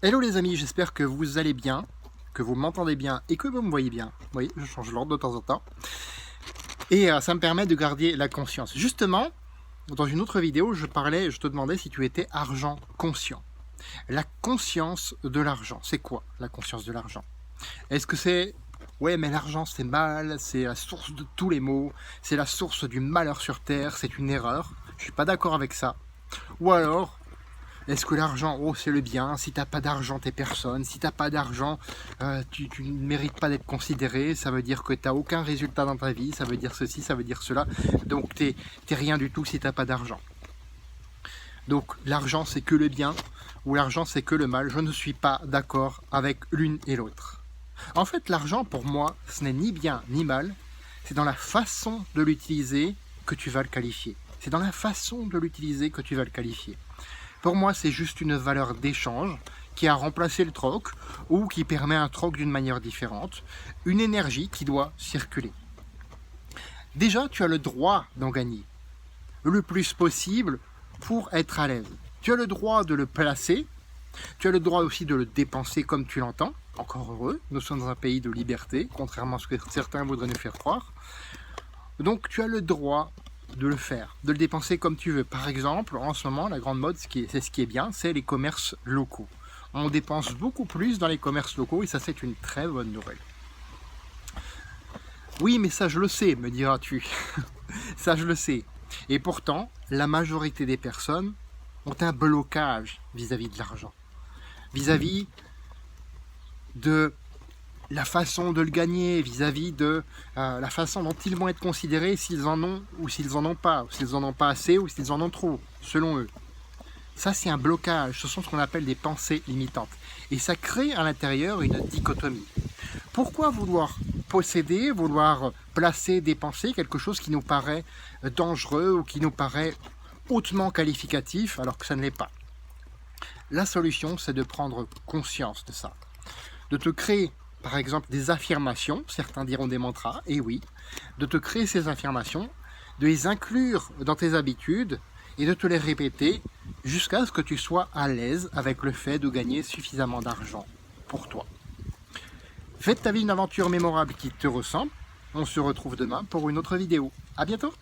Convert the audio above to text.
Hello les amis, j'espère que vous allez bien, que vous m'entendez bien et que vous me voyez bien. Oui, je change l'ordre de temps en temps. Et ça me permet de garder la conscience. Justement, dans une autre vidéo, je te demandais si tu étais argent conscient. La conscience de l'argent, c'est quoi la conscience de l'argent? Est-ce que c'est ouais, mais l'argent c'est mal, c'est la source de tous les maux, c'est la source du malheur sur terre, c'est une erreur? Je suis pas d'accord avec ça. Ou alors, est-ce que l'argent, oh c'est le bien, si t'as pas d'argent t'es personne, si t'as pas d'argent tu ne mérites pas d'être considéré, ça veut dire que t'as aucun résultat dans ta vie, ça veut dire ceci, ça veut dire cela, donc t'es rien du tout si t'as pas d'argent. Donc l'argent c'est que le bien ou l'argent c'est que le mal, je ne suis pas d'accord avec l'une et l'autre. En fait l'argent pour moi ce n'est ni bien ni mal, c'est dans la façon de l'utiliser que tu vas le qualifier. C'est dans la façon de l'utiliser que tu vas le qualifier. Pour moi, c'est juste une valeur d'échange qui a remplacé le troc ou qui permet un troc d'une manière différente, une énergie qui doit circuler. Déjà, tu as le droit d'en gagner le plus possible pour être à l'aise. Tu as le droit de le placer, tu as le droit aussi de le dépenser comme tu l'entends. Encore heureux, nous sommes dans un pays de liberté, contrairement à ce que certains voudraient nous faire croire. Donc tu as le droit de le faire, de le dépenser comme tu veux. Par exemple, en ce moment, la grande mode, c'est ce qui est bien, c'est les commerces locaux. On dépense beaucoup plus dans les commerces locaux et ça, c'est une très bonne nouvelle. Oui, mais ça, je le sais, me diras-tu. Ça, je le sais. Et pourtant, la majorité des personnes ont un blocage vis-à-vis de l'argent, vis-à-vis de la façon de le gagner, vis-à-vis de la façon dont ils vont être considérés, s'ils en ont ou s'ils en ont pas, ou s'ils en ont pas assez ou s'ils en ont trop, selon eux. Ça, c'est un blocage, ce sont ce qu'on appelle des pensées limitantes. Et ça crée à l'intérieur une dichotomie. Pourquoi vouloir posséder, vouloir placer, dépenser quelque chose qui nous paraît dangereux ou qui nous paraît hautement qualificatif alors que ça ne l'est pas? La solution, c'est de prendre conscience de ça, de te créer par exemple des affirmations, certains diront des mantras, et oui, de te créer ces affirmations, de les inclure dans tes habitudes et de te les répéter jusqu'à ce que tu sois à l'aise avec le fait de gagner suffisamment d'argent pour toi. Fais de ta vie une aventure mémorable qui te ressemble. On se retrouve demain pour une autre vidéo. À bientôt!